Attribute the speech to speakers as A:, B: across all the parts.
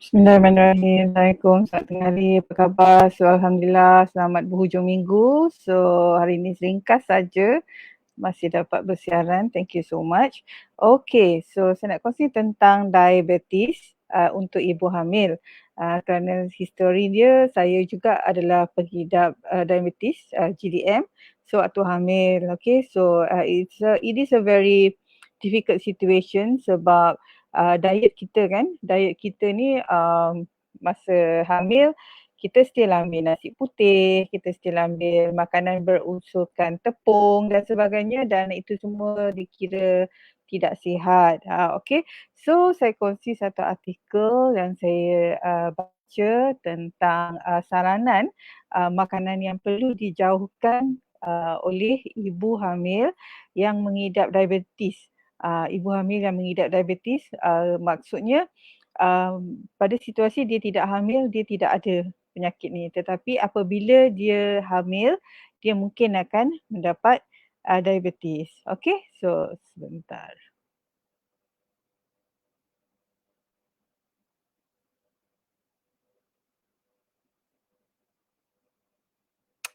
A: Bismillahirrahmanirrahim. Assalamualaikum. Selamat tengah hari. Apa khabar? So, Alhamdulillah. Selamat berhujung minggu. So, hari ini ringkas saja. Masih dapat bersiaran. Thank you so much. Okay. So, saya nak kongsi tentang diabetes untuk ibu hamil. Kerana histori dia, saya juga adalah pengidap diabetes, GDM. So, waktu hamil. Okay. So, it is a very difficult situation sebab diet kita ni masa hamil kita still ambil nasi putih, kita still ambil makanan berunsurkan tepung dan sebagainya, dan itu semua dikira tidak sihat. Okay. So saya kongsi satu artikel yang saya baca tentang saranan makanan yang perlu dijauhkan oleh ibu hamil yang mengidap diabetes. Ibu hamil yang mengidap diabetes, maksudnya pada situasi dia tidak hamil, dia tidak ada penyakit ni. Tetapi apabila dia hamil, dia mungkin akan mendapat diabetes. Okay, so sebentar.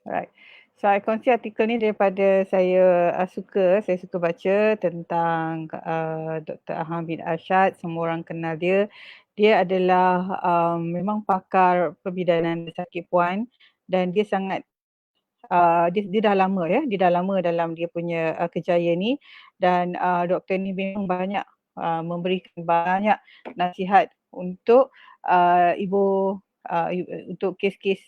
A: Alright. So, I kongsi artikel ni daripada saya suka baca tentang Dr. Ahmad bin Arsyad, semua orang kenal dia. Dia adalah memang pakar perbidanan sakit puan dan dia sangat dia dah lama dia dah lama dalam dia punya kerjaya ni, dan doktor ni memang banyak memberikan banyak nasihat untuk ibu untuk kes-kes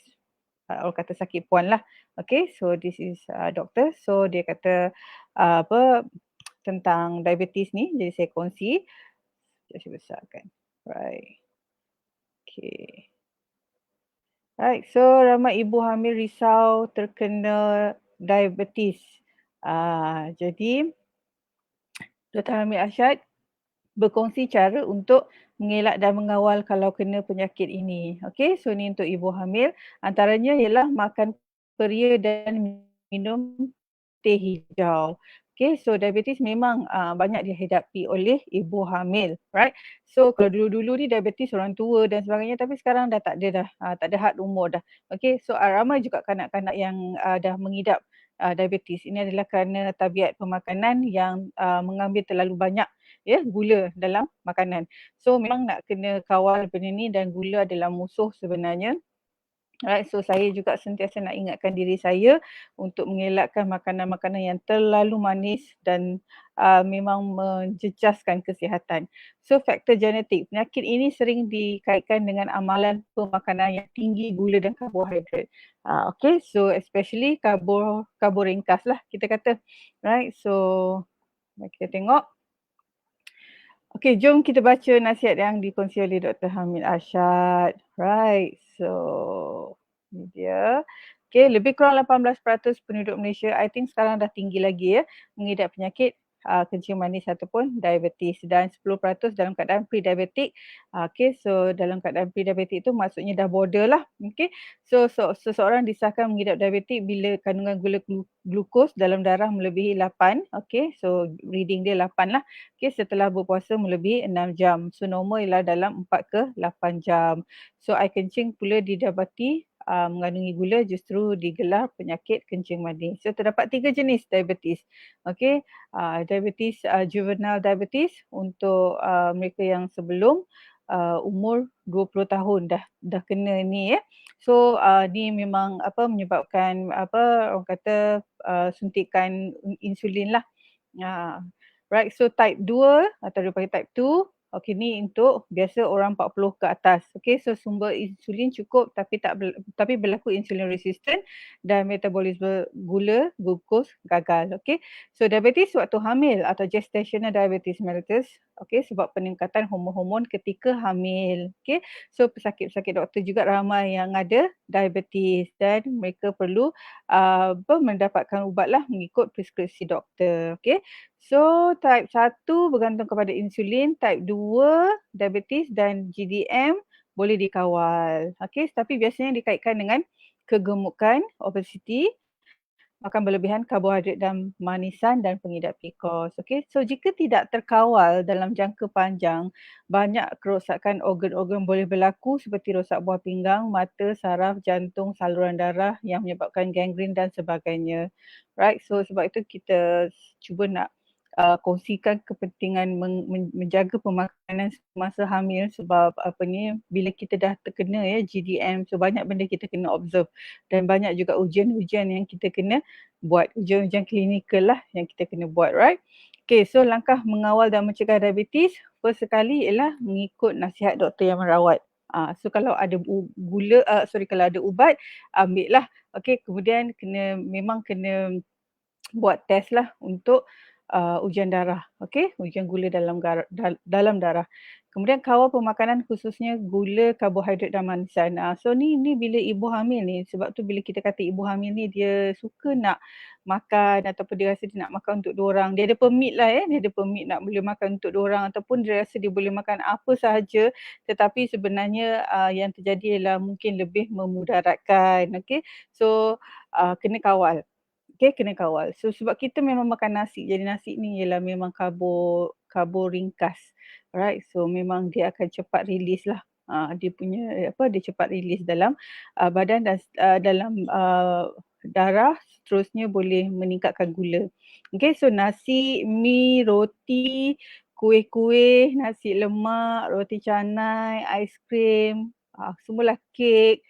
A: orang kata sakit puan lah. Okay, so this is doktor. So dia kata apa tentang diabetes ni, jadi saya kongsi. Saya besarkan. Right. Okay. Right, so ramai ibu hamil risau terkena diabetes. Jadi Dr. Hamid Arsyad berkongsi cara untuk mengelak dan mengawal kalau kena penyakit ini. Okey, so ni untuk ibu hamil. Antaranya ialah makan peria dan minum teh hijau. Okay, so diabetes memang banyak dihadapi oleh ibu hamil, right? So kalau dulu-dulu ni diabetes orang tua dan sebagainya, tapi sekarang dah tak ada dah, tak ada had umur dah. Okay, so ramai juga kanak-kanak yang dah mengidap diabetes. Ini adalah kerana tabiat pemakanan yang mengambil terlalu banyak gula dalam makanan. So memang nak kena kawal benda ni, dan gula adalah musuh sebenarnya. Right, so saya juga sentiasa nak ingatkan diri saya untuk mengelakkan makanan-makanan yang terlalu manis dan memang menjejaskan kesihatan. So faktor genetik, penyakit ini sering dikaitkan dengan amalan pemakanan yang tinggi gula dan karbohidrat. Okay, so especially karbo ringkas lah kita kata. Right, so kita tengok. Okay, jom kita baca nasihat yang dikongsi oleh Dr. Hamid Arsyad. Right, so ni dia. Okay, lebih kurang 18% penduduk Malaysia, I think sekarang dah tinggi lagi mengidap penyakit kencing manis ataupun diabetes, dan 10% dalam keadaan pre-diabetik. Okay, so dalam keadaan pre-diabetik tu maksudnya dah border lah. Okay, so seseorang disahkan mengidap diabetik bila kandungan gula glukos dalam darah melebihi 8. Okay, so reading dia 8 lah. Okay, setelah berpuasa melebihi 6 jam. So normal ialah dalam 4 ke 8 jam. So air kencing pula didapati mengandungi gula justru digelar penyakit kencing manis. So terdapat 3 jenis diabetes. Okay, diabetes juvenile diabetes untuk mereka yang sebelum umur 20 tahun dah kena ni So ni memang menyebabkan orang kata suntikan insulin lah. Right, so type 2 atau dia panggil type 2. Okay, ni untuk biasa orang 40 ke atas. Okay, so sumber insulin cukup tapi berlaku insulin resistant dan metabolisme gula, glukos gagal. Okay, so diabetes waktu hamil atau gestational diabetes mellitus. Okay, sebab peningkatan hormon-hormon ketika hamil. Okay, so pesakit-pesakit doktor juga ramai yang ada diabetes dan mereka perlu mendapatkan ubat lah mengikut preskripsi doktor. Okay, so type 1 bergantung kepada insulin, type 2 diabetes dan GDM boleh dikawal. Okay, tapi biasanya dikaitkan dengan kegemukan, obesiti, makan berlebihan karbohidrat dan manisan dan pengidap PCOS. Okey, so jika tidak terkawal dalam jangka panjang, banyak kerosakan organ-organ boleh berlaku seperti rosak buah pinggang, mata, saraf, jantung, saluran darah yang menyebabkan gangren dan sebagainya. Right, so sebab itu kita cuba nak kongsikan kepentingan menjaga pemakanan semasa hamil sebab apa ni, bila kita dah terkena ya GDM, so banyak benda kita kena observe dan banyak juga ujian-ujian yang kita kena buat, ujian-ujian klinikal lah yang kita kena buat, right? Okay, so langkah mengawal dan mencegah diabetes, first sekali ialah mengikut nasihat doktor yang merawat. So kalau ada kalau ada ubat, ambil lah. Okay, kemudian memang kena buat test lah untuk ujian darah, okey, ujian gula dalam darah. Kemudian kawal pemakanan khususnya gula, karbohidrat dan manisan. So ni bila ibu hamil ni, sebab tu bila kita kata ibu hamil ni dia suka nak makan ataupun dia rasa dia nak makan untuk 2 orang. Dia ada permit lah dia ada permit nak boleh makan untuk 2 orang ataupun dia rasa dia boleh makan apa sahaja, tetapi sebenarnya yang terjadi ialah mungkin lebih memudaratkan, okey. So kena kawal. Okay, kena kawal. So sebab kita memang makan nasi. Jadi nasi ni ialah memang karbo ringkas. Alright. So memang dia akan cepat release lah. Dia punya dia cepat release dalam badan dan dalam darah, seterusnya boleh meningkatkan gula. Okay, so nasi, mi, roti, kuih-kuih, nasi lemak, roti canai, aiskrim, semualah kek,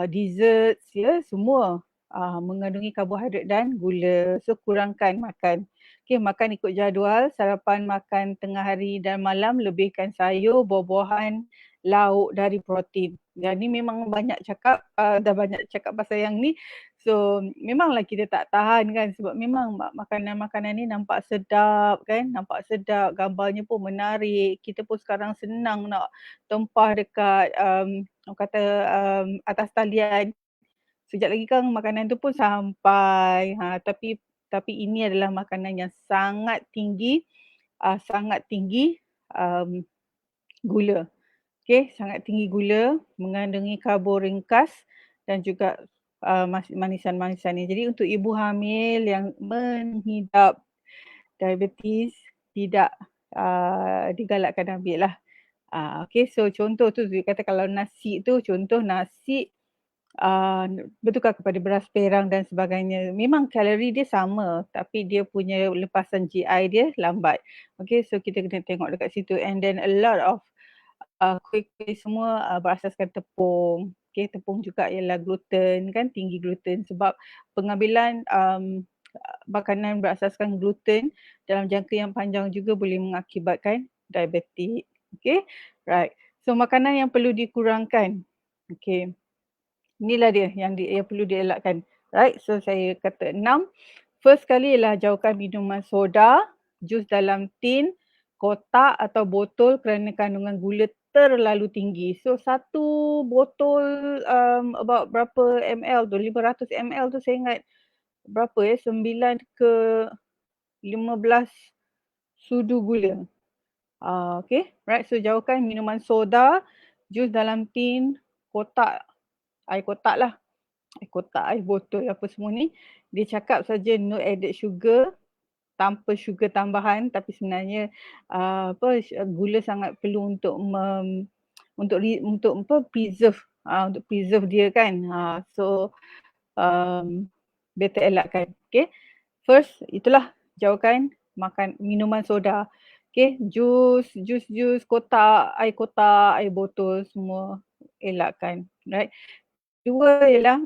A: desserts ya, semua mengandungi karbohidrat dan gula. So kurangkan makan. Okay, makan ikut jadual, sarapan makan tengah hari dan malam, lebihkan sayur, buah-buahan, lauk dari protein. Dan ni memang banyak cakap, dah banyak cakap pasal yang ni. So memanglah kita tak tahan kan sebab memang makanan-makanan ni nampak sedap kan, nampak sedap, gambarnya pun menarik. Kita pun sekarang senang nak tempah dekat orang kata atas talian. Sekejap lagi kan makanan tu pun sampai. Tapi ini adalah makanan yang sangat tinggi gula. Okey, sangat tinggi gula, mengandungi karbo ringkas dan juga manisan-manisan ni. Jadi untuk ibu hamil yang menghidap diabetes tidak digalakkan ambil lah. Okey, so contoh tu dia kata kalau nasi tu, contoh nasi bertukar kepada beras perang dan sebagainya. Memang kalori dia sama tapi dia punya lepasan GI dia lambat. Okay, so kita kena tengok dekat situ and then a lot of kuih-kuih semua berasaskan tepung. Okay, tepung juga ialah gluten kan, tinggi gluten sebab pengambilan makanan berasaskan gluten dalam jangka yang panjang juga boleh mengakibatkan diabetes. Okay, right. So makanan yang perlu dikurangkan. Okay. Inilah dia yang perlu dielakkan. Right, so saya kata 6. First kali ialah jauhkan minuman soda, jus dalam tin, kotak atau botol kerana kandungan gula terlalu tinggi. So satu botol about berapa ml tu, 500 ml tu saya ingat berapa 9 ke 15 sudu gula. Okay, right, so jauhkan minuman soda, jus dalam tin, kotak, air kotak lah. Air botol apa semua ni, dia cakap saja no added sugar, tanpa sugar tambahan, tapi sebenarnya gula sangat perlu untuk preserve dia kan. So better elakkan. Okay, first itulah jauhkan makan minuman soda. Okay, jus, air kotak, air botol semua elakkan. Right. 2 ialah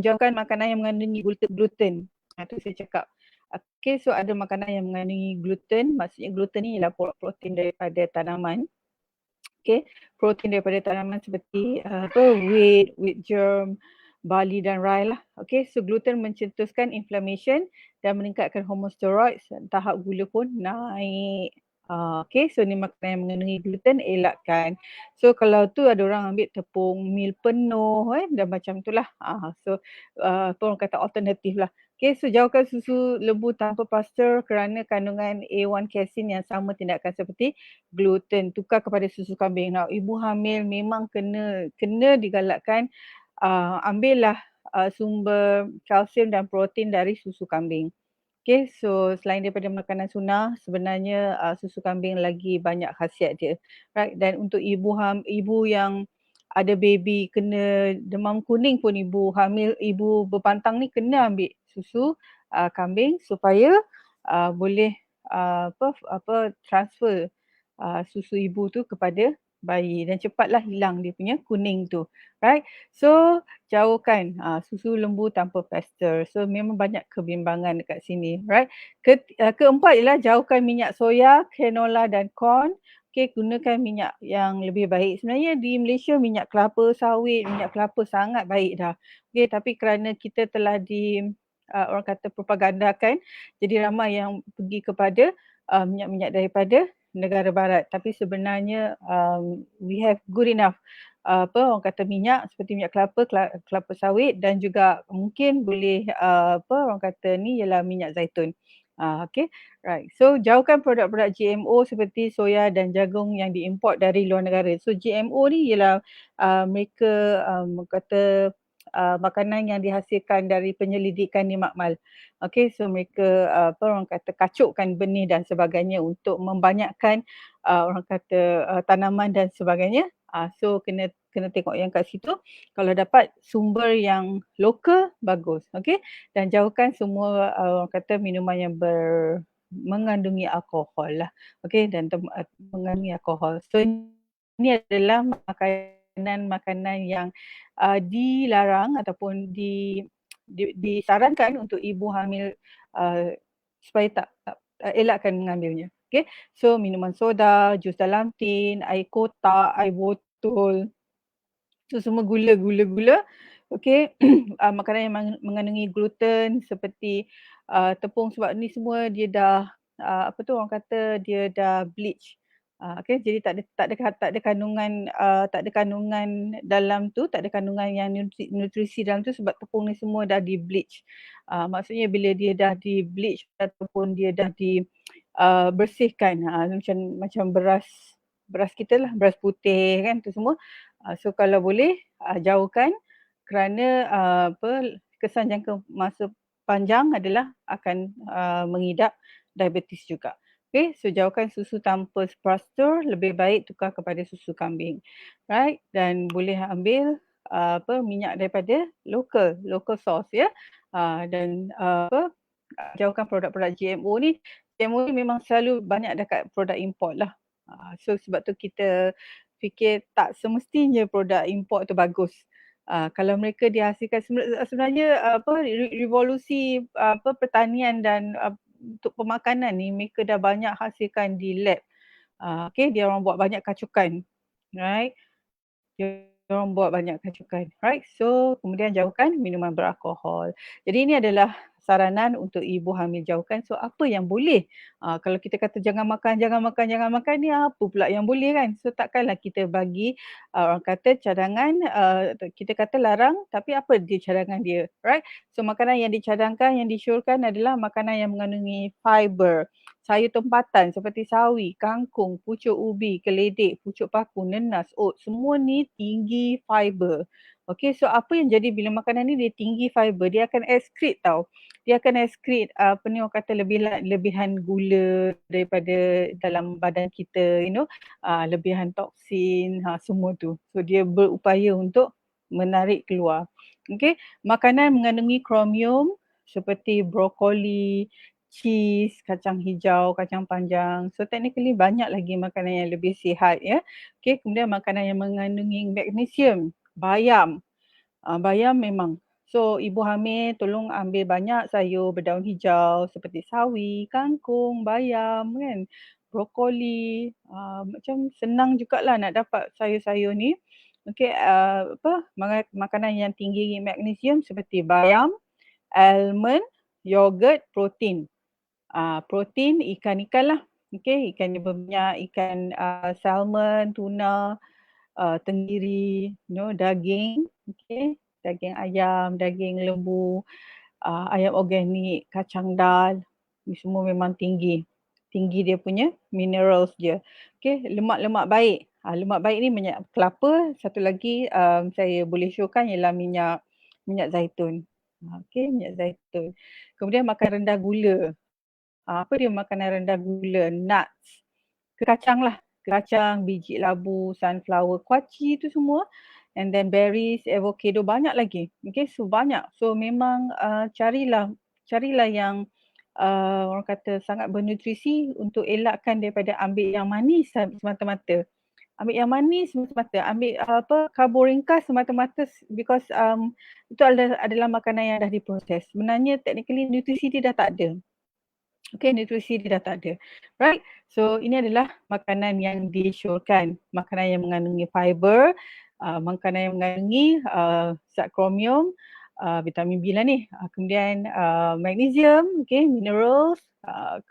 A: jauhkan makanan yang mengandungi gluten. Tu saya cakap. Okay, so ada makanan yang mengandungi gluten. Maksudnya gluten ni ialah protein daripada tanaman. Okay, protein daripada tanaman seperti wheat germ, barley dan rye lah. Okay, so gluten mencetuskan inflammation dan meningkatkan hormon steroid, tahap gula pun naik. Okay, so ni makanan yang mengandungi gluten elakkan. So kalau tu ada orang ambil tepung mil penuh dan macam tu lah. So orang kata alternatif lah. Okay, so jauhkan susu lembu tanpa pasteur kerana kandungan A1 casein yang sama tindakan seperti gluten. Tukar kepada susu kambing. Nah, ibu hamil memang kena digalakkan ambillah sumber kalsium dan protein dari susu kambing. Okay, so selain daripada makanan sunnah, sebenarnya susu kambing lagi banyak khasiat dia. Right, dan untuk ibu yang ada baby kena demam kuning pun ibu berpantang ni kena ambil susu kambing supaya boleh transfer susu ibu tu kepada bayi dan cepatlah hilang dia punya kuning tu. Right, so jauhkan susu lembu tanpa pester. So memang banyak kebimbangan dekat sini, right? Keempat ialah jauhkan minyak soya, canola dan corn. Okay, gunakan minyak yang lebih baik. Sebenarnya di Malaysia minyak kelapa sawit, minyak kelapa sangat baik dah. Okay, tapi kerana kita telah orang kata propagandakan, jadi ramai yang pergi kepada minyak-minyak daripada negara barat. Tapi sebenarnya we have good enough orang kata minyak seperti minyak kelapa sawit dan juga mungkin boleh orang kata ni ialah minyak zaitun. Okay, right. So jauhkan produk-produk GMO seperti soya dan jagung yang diimport dari luar negara. So GMO ni ialah mereka kata makanan yang dihasilkan dari penyelidikan di makmal. Okay, so mereka orang kata kacukkan benih dan sebagainya untuk membanyakkan orang kata tanaman dan sebagainya. So kena tengok yang kat situ. Kalau dapat sumber yang lokal, bagus. Okay. Dan jauhkan semua orang kata minuman yang mengandungi alkohol lah. Okay. Dan mengandungi alkohol. So ini adalah makanan-makanan yang dilarang ataupun disarankan untuk ibu hamil supaya tak elakkan mengambilnya. Okay. So minuman soda, jus dalam tin, air kotak, air botol. So semua gula. Okay. Makanan yang mengandungi gluten seperti tepung sebab ni semua dia dah orang kata dia dah bleach. Okay, jadi tak ada kandungan dalam tu, tak ada kandungan yang nutrisi dalam tu sebab tepung ni semua dah di bleach. Maksudnya bila dia dah di bleach ataupun dia dah di bersihkan macam beras kita lah, beras putih kan tu semua. So kalau boleh jauhkan kerana kesan jangka masa panjang adalah akan mengidap diabetes juga. Okay, so jauhkan susu tanpa pastur, lebih baik tukar kepada susu kambing. Right, dan boleh ambil minyak daripada local source ya. Dan jauhkan produk-produk GMO ni. GMO ni memang selalu banyak dekat produk import lah. So sebab tu kita fikir tak semestinya produk import tu bagus. Kalau mereka dihasilkan sebenarnya revolusi pertanian dan untuk pemakanan ni mereka dah banyak hasilkan di lab. Okay, dia orang buat banyak kacukan. Right? Dia orang buat banyak kacukan. Right? So kemudian jauhkan minuman beralkohol. Jadi ini adalah saranan untuk ibu hamil, jauhkan. So apa yang boleh? Kalau kita kata jangan makan ni apa pula yang boleh kan? So takkanlah kita bagi orang kata cadangan, kita kata larang tapi apa dia cadangan dia, right? So makanan yang dicadangkan, yang disyorkan adalah makanan yang mengandungi fiber, sayur tempatan seperti sawi, kangkung, pucuk ubi, keledek, pucuk paku, nenas, oat, semua ni tinggi fiber. Okay, so apa yang jadi bila makanan ni dia tinggi fiber, dia akan excrete tau. Dia akan excrete orang kata lebihan gula daripada dalam badan kita, lebihan toksin, semua tu. So dia berupaya untuk menarik keluar. Okay, makanan mengandungi kromium seperti brokoli, cheese, kacang hijau, kacang panjang. So technically banyak lagi makanan yang lebih sihat ya. Okay, kemudian makanan yang mengandungi magnesium, bayam. Bayam memang. So ibu hamil tolong ambil banyak sayur berdaun hijau seperti sawi, kangkung, bayam kan. Brokoli. Macam senang jugalah nak dapat sayur-sayur ni. Okay, makanan yang tinggi magnesium seperti bayam, almond, yogurt, protein. Protein ikan-ikan lah. Okay, ikan yang berminyak, ikan salmon, tuna, tenggiri, daging, okay, daging ayam, daging lembu, ayam organik, kacang dal, ni semua memang tinggi. Tinggi dia punya minerals dia. Okay, lemak-lemak baik. Lemak baik ni minyak kelapa, satu lagi saya boleh showkan ialah minyak minyak zaitun. Okey, minyak zaitun. Kemudian makan rendah gula. Apa dia makanan rendah gula? Nuts. Kacang lah. Kacang, biji labu, sunflower, kuaci tu semua. And then berries, avocado, banyak lagi. Okay, so banyak. So memang carilah yang orang kata sangat bernutrisi untuk elakkan daripada ambil yang manis semata-mata. Ambil yang manis semata-mata, ambil karbo ringkas semata-mata because itu adalah makanan yang dah diproses. Sebenarnya technically nutrisi dia dah tak ada. Okay, nutrisi dia dah tak ada. Right? So ini adalah makanan yang disyorkan. Makanan yang mengandungi fiber, makanan yang mengandungi zat kromium, vitamin B lah ni. Kemudian magnesium, okay, minerals,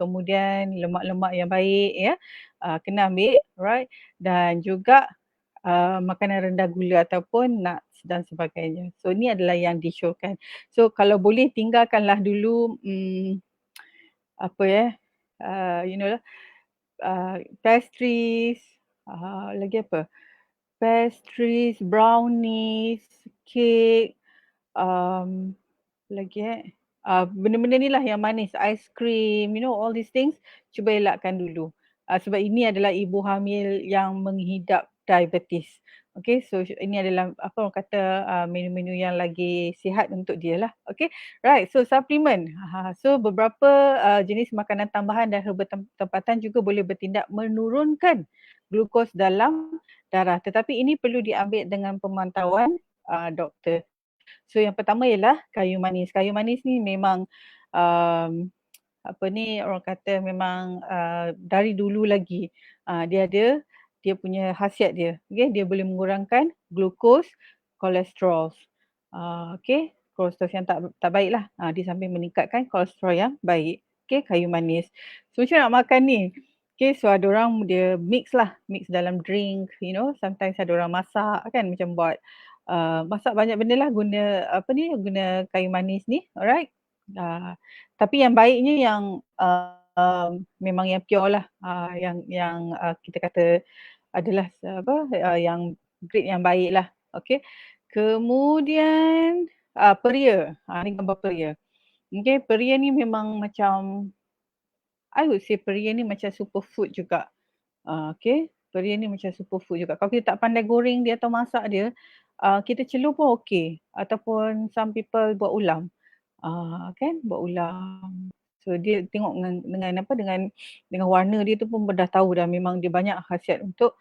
A: kemudian lemak-lemak yang baik ya. Kena ambil, right? Dan juga makanan rendah gula ataupun nuts dan sebagainya. So ini adalah yang disyorkan. So kalau boleh tinggalkanlah dulu apa ya, you know lah, pastries, lagi apa? Pastries, brownies, cake, um, lagi benda-benda ni lah yang manis, ice cream, you know all these things, cuba elakkan dulu. Sebab ini adalah ibu hamil yang menghidap diabetes. Okay, so ini adalah apa orang kata menu-menu yang lagi sihat untuk dia lah. Okay, right. So supplement. So beberapa jenis makanan tambahan dan herba tempatan juga boleh bertindak menurunkan glukos dalam darah. Tetapi ini perlu diambil dengan pemantauan doktor. So yang pertama ialah kayu manis. Kayu manis ni memang um, apa ni orang kata memang dari dulu lagi dia punya khasiat dia. Okay, dia boleh mengurangkan glukos, kolesterol. Okay, kolesterol yang tak baik lah. Di samping meningkatkan kolesterol yang baik. Okay, kayu manis. So macam nak makan ni? Okay, so ada orang dia mix dalam drink, you know. Sometimes ada orang masak kan, macam buat masak banyak benda lah guna kayu manis ni, alright. Tapi yang baiknya yang memang yang pure lah, yang kita kata adalah yang grade yang baik lah. Okay. Kemudian peria. Ni gambar peria. Okay, peria ni memang macam I would say peria ni macam superfood juga. Okay, peria ni macam superfood juga. Kalau kita tak pandai goreng dia atau masak dia, kita celur pun okey. Ataupun some people buat ulam. Kan buat ulam. So dia tengok dengan warna dia tu pun dah tahu dah memang dia banyak khasiat untuk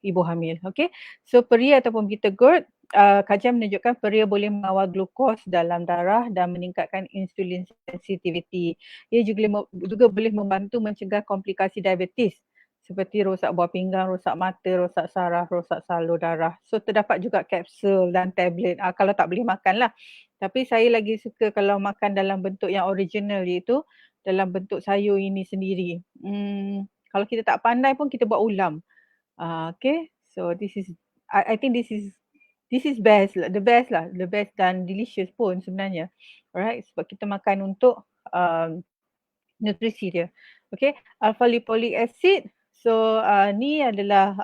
A: ibu hamil. Okay. So peria ataupun bitter gourd, kajian menunjukkan peria boleh mengawal glukos dalam darah dan meningkatkan insulin sensitivity. Ia juga boleh membantu mencegah komplikasi diabetes seperti rosak buah pinggang, rosak mata, rosak saraf, rosak salur darah. So terdapat juga kapsul dan tablet. Kalau tak boleh makan lah. Tapi saya lagi suka kalau makan dalam bentuk yang original, iaitu dalam bentuk sayur ini sendiri. Kalau kita tak pandai pun kita buat ulam. Okay, so I think this is best lah, the best dan delicious pun sebenarnya. Alright, sebab kita makan untuk nutrisi dia. Okay, alpha lipolic acid. So ni adalah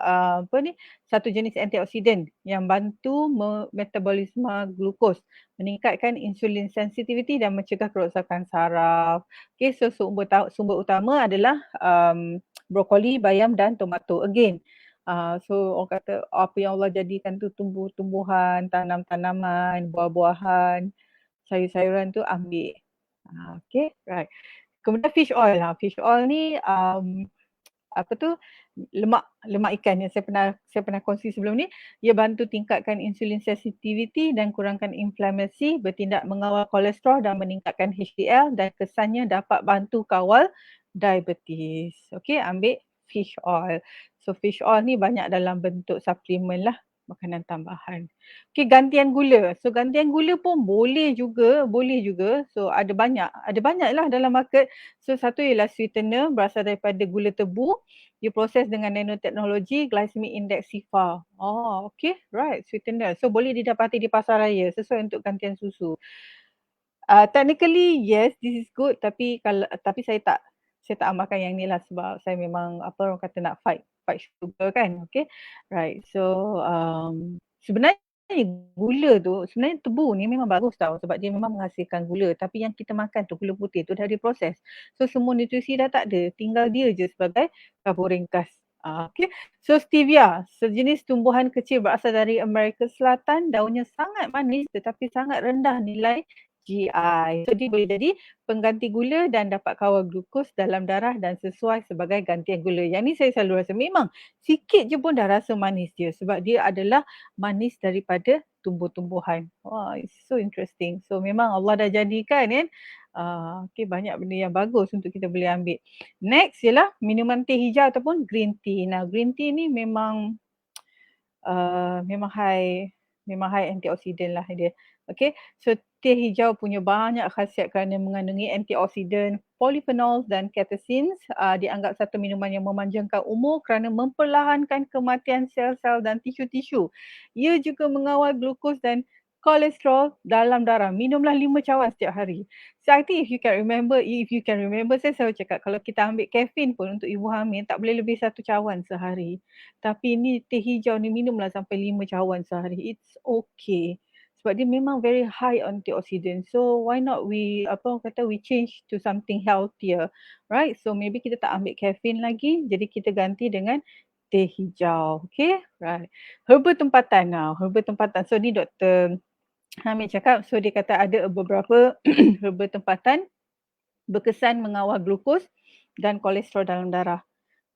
A: satu jenis antioksidan yang bantu metabolisme glukos, meningkatkan insulin sensitivity dan mencegah kerosakan saraf. Okay, so sumber utama adalah brokoli, bayam dan tomato. Again, so orang kata apa yang Allah jadikan tu tumbuh-tumbuhan, tanam-tanaman, buah-buahan, sayur-sayuran tu ambil. Okay, right. Kemudian fish oil. Fish oil ni lemak ikan yang saya pernah kongsi sebelum ni. Ia bantu tingkatkan insulin sensitivity dan kurangkan inflamasi, bertindak mengawal kolesterol dan meningkatkan HDL, dan kesannya dapat bantu kawal diabetes. Okey, ambil fish oil. So fish oil ni banyak dalam bentuk suplemen lah, makanan tambahan. Okey, gantian gula. So gantian gula pun boleh juga. So ada banyak lah dalam market. So satu ialah sweetener berasal daripada gula tebu. Diproses dengan nanoteknologi, glycemic index SIFA. Okay, right, sweetener. So boleh didapati di pasar raya sesuai untuk gantian susu. Technically yes, this is good, tapi saya tak amalkan yang ni lah sebab saya memang orang kata nak fight sugar kan. Okay, right. So sebenarnya gula tu sebenarnya tebu ni memang bagus tau sebab dia memang menghasilkan gula, tapi yang kita makan tu gula putih tu dah diproses. So semua nutrisi dah tak ada, tinggal dia je sebagai karbo ringkas. Okey. So stevia, sejenis tumbuhan kecil berasal dari Amerika Selatan, daunnya sangat manis tetapi sangat rendah nilai GI. So dia boleh jadi pengganti gula dan dapat kawal glukos dalam darah dan sesuai sebagai gantian gula. Yang ni saya selalu rasa memang sikit je pun dah rasa manis dia sebab dia adalah manis daripada tumbuh-tumbuhan. Wah, it's so interesting. So memang Allah dah jadikan kan. Okay, banyak benda yang bagus untuk kita boleh ambil. Next ialah minuman teh hijau ataupun green tea. Nah, green tea ni memang memang high antioksidan lah dia. Okay, so teh hijau punya banyak khasiat kerana mengandungi antioksidan, polyphenols dan catechins. Dianggap satu minuman yang memanjangkan umur kerana memperlahankan kematian sel-sel dan tisu-tisu. Ia juga mengawal glukos dan kolesterol dalam darah. Minumlah 5 cawan setiap hari. So I think if you can remember, saya selalu cakap kalau kita ambil kafein pun untuk ibu hamil tak boleh lebih 1 cawan sehari. Tapi ni teh hijau ni minumlah sampai 5 cawan sehari. It's okay. Sebab dia memang very high antioxidant. So why not we change to something healthier, right? So maybe kita tak ambil caffeine lagi, jadi kita ganti dengan teh hijau. Okay, right. Herba tempatan. Herba tempatan. So ni Dr. Hamid cakap, so dia kata ada beberapa herba tempatan berkesan mengawal glukos dan kolesterol dalam darah.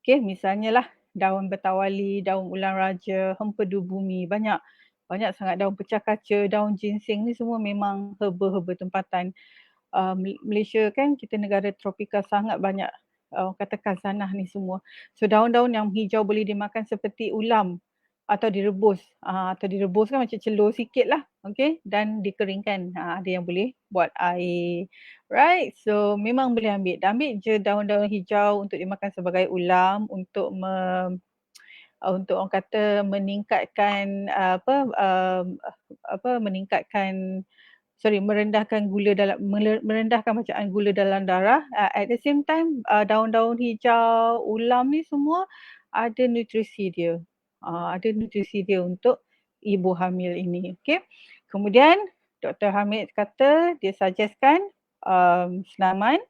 A: Okay, misalnya lah daun betawali, daun ulang raja, hempedu bumi, banyak sangat daun pecah kaca, daun ginseng ni semua memang herba-herba tempatan. Malaysia kan kita negara tropika sangat banyak katakan sanah ni semua. So daun-daun yang hijau boleh dimakan seperti ulam atau direbus. Atau direbus kan macam celur sikit lah. Okay, dan dikeringkan. Ada yang boleh buat air. Right, so memang boleh ambil. Ambil je daun-daun hijau untuk dimakan sebagai ulam, untuk untuk orang kata meningkatkan merendahkan merendahkan bacaan gula dalam darah. At the same time daun-daun hijau, ulam ni semua ada nutrisi dia. Ada nutrisi dia untuk ibu hamil ini. Okay. Kemudian Dr. Hamid kata dia suggestkan senaman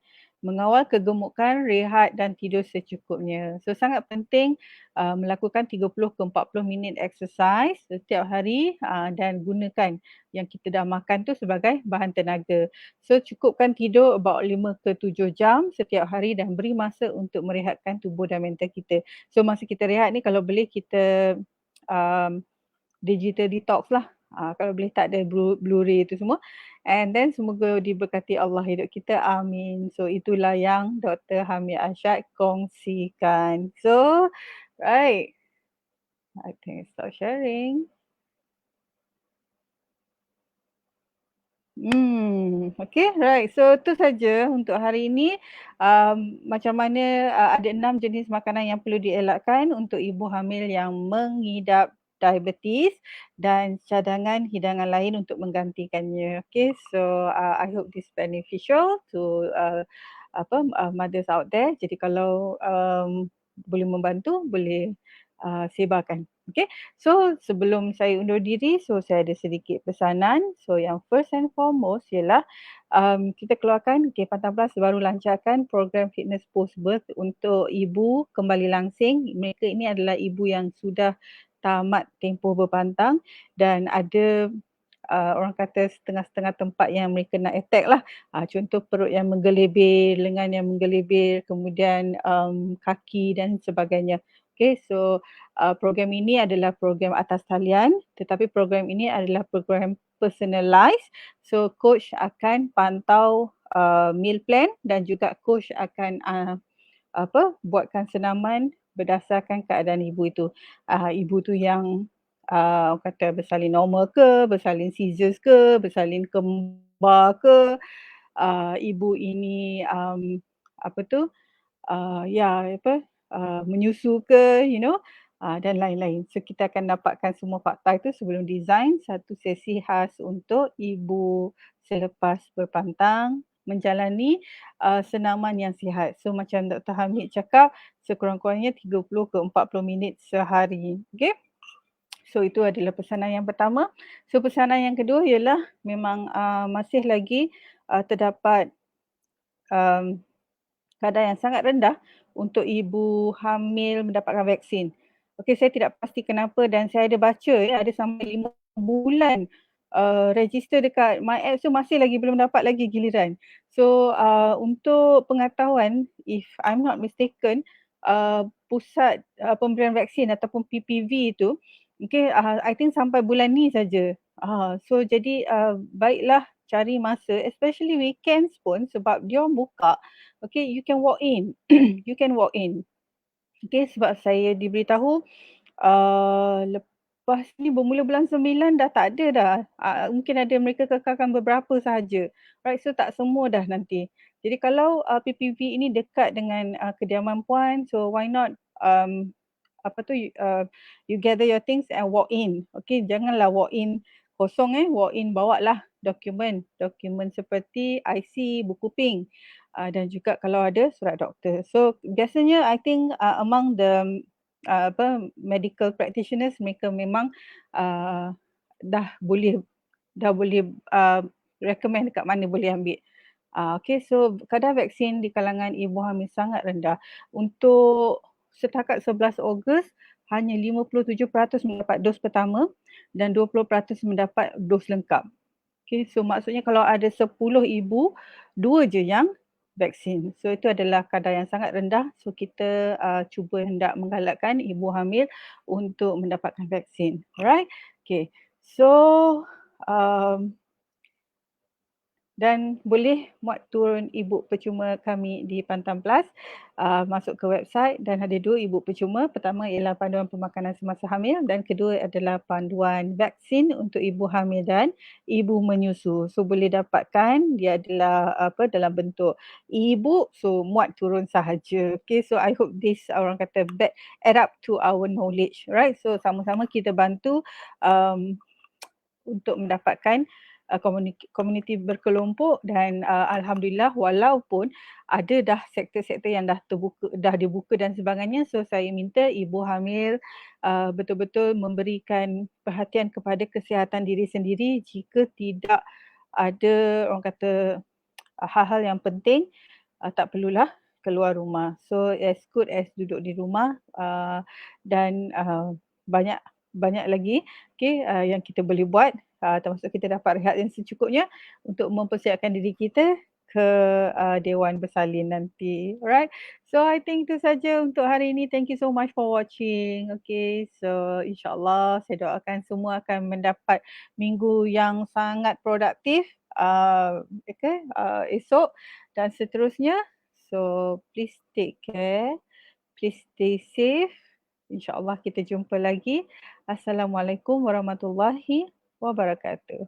A: mengawal kegemukan, rehat dan tidur secukupnya. So sangat penting melakukan 30 ke 40 minit exercise setiap hari dan gunakan yang kita dah makan tu sebagai bahan tenaga. So cukupkan tidur about 5 ke 7 jam setiap hari dan beri masa untuk merehatkan tubuh dan mental kita. So masa kita rehat ni kalau boleh kita um, digital detox lah. Kalau boleh tak ada Blu-ray tu semua. And then semoga diberkati Allah hidup kita. Amin. So itulah yang Dr. Hamid Arsyad kongsikan. So, right. I think stop sharing. Okay, right. So itu saja untuk hari ini. Macam mana ada 6 jenis makanan yang perlu dielakkan untuk ibu hamil yang mengidap diabetes dan cadangan hidangan lain untuk menggantikannya. Okay, so I hope this beneficial to mothers out there. Jadi kalau boleh membantu, boleh sebarkan. Okay, so sebelum saya undur diri, so saya ada sedikit pesanan. So yang first and foremost ialah kita keluarkan Pantang Plus baru lancarkan program fitness post birth untuk ibu kembali langsing. Mereka ini adalah ibu yang sudah tamat tempoh berpantang dan ada orang kata setengah-setengah tempat yang mereka nak attack lah. Contoh perut yang menggelebir, lengan yang menggelebir, kemudian kaki dan sebagainya. Okay, so program ini adalah program atas talian tetapi program ini adalah program personalized. So coach akan pantau meal plan dan juga coach akan buatkan senaman berdasarkan keadaan ibu itu. Ibu tu yang orang kata bersalin normal ke, bersalin scissors ke, bersalin kembar ke, ibu ini menyusu ke, dan lain-lain. So kita akan dapatkan semua fakta itu sebelum design satu sesi khas untuk ibu selepas berpantang menjalani senaman yang sihat. So macam Dr. Hamid cakap, sekurang-kurangnya 30 ke 40 minit sehari. Okay? So itu adalah pesanan yang pertama. So pesanan yang kedua ialah memang masih lagi terdapat um, kadar yang sangat rendah untuk ibu hamil mendapatkan vaksin. Okey, saya tidak pasti kenapa dan saya ada baca ya ada sampai 5 bulan register dekat MyApps tu masih lagi belum dapat lagi giliran. So untuk pengetahuan, if I'm not mistaken, pusat pemberian vaksin ataupun PPV itu, okay, I think sampai bulan ni saja. So jadi baiklah cari masa, especially weekends pun sebab dia buka. Okay, you can walk in. You can walk in. Okay, sebab saya diberitahu lepas ni bermula bulan 9 dah tak ada dah. Mungkin ada mereka kekalkan beberapa sahaja. Right, so tak semua dah nanti. Jadi kalau PPV ini dekat dengan kediaman puan, so why not apa tu you gather your things and walk in. Okay, janganlah walk in kosong walk in bawalah dokumen seperti IC, buku ping dan juga kalau ada surat doktor. So biasanya I think among the medical practitioners mereka memang uh, dah boleh recommend dekat mana boleh ambil. Okay, so kadar vaksin di kalangan ibu hamil sangat rendah. Untuk setakat 11 Ogos, hanya 57% mendapat dos pertama dan 20% mendapat dos lengkap. Okay, so maksudnya kalau ada 10 ibu, 2 je yang vaksin. So itu adalah kadar yang sangat rendah. So kita cuba hendak menggalakkan ibu hamil untuk mendapatkan vaksin. Alright? Okay, so dan boleh muat turun ibu percuma kami di Pantan Plus, masuk ke website dan ada 2 ibu percuma. Pertama ialah panduan pemakanan semasa hamil dan kedua adalah panduan vaksin untuk ibu hamil dan ibu menyusu. So boleh dapatkan, dia adalah dalam bentuk e-book, so muat turun sahaja. Okay, so I hope this orang kata add up to our knowledge, right? So sama-sama kita bantu untuk mendapatkan komuniti berkelompok dan alhamdulillah walaupun ada dah sektor-sektor yang dah terbuka, dah dibuka dan sebagainya, so saya minta ibu hamil betul-betul memberikan perhatian kepada kesihatan diri sendiri. Jika tidak ada orang kata hal-hal yang penting, tak perlulah keluar rumah. So as good as duduk di rumah dan banyak banyak lagi yang kita boleh buat, termasuk kita dapat rehat yang secukupnya untuk mempersiapkan diri kita ke Dewan Bersalin nanti. Alright. So I think itu saja untuk hari ini. Thank you so much for watching. Okay. So insyaAllah saya doakan semua akan mendapat minggu yang sangat produktif esok dan seterusnya. So please take care. Please stay safe. InsyaAllah kita jumpa lagi. Assalamualaikum warahmatullahi wabarakatuh.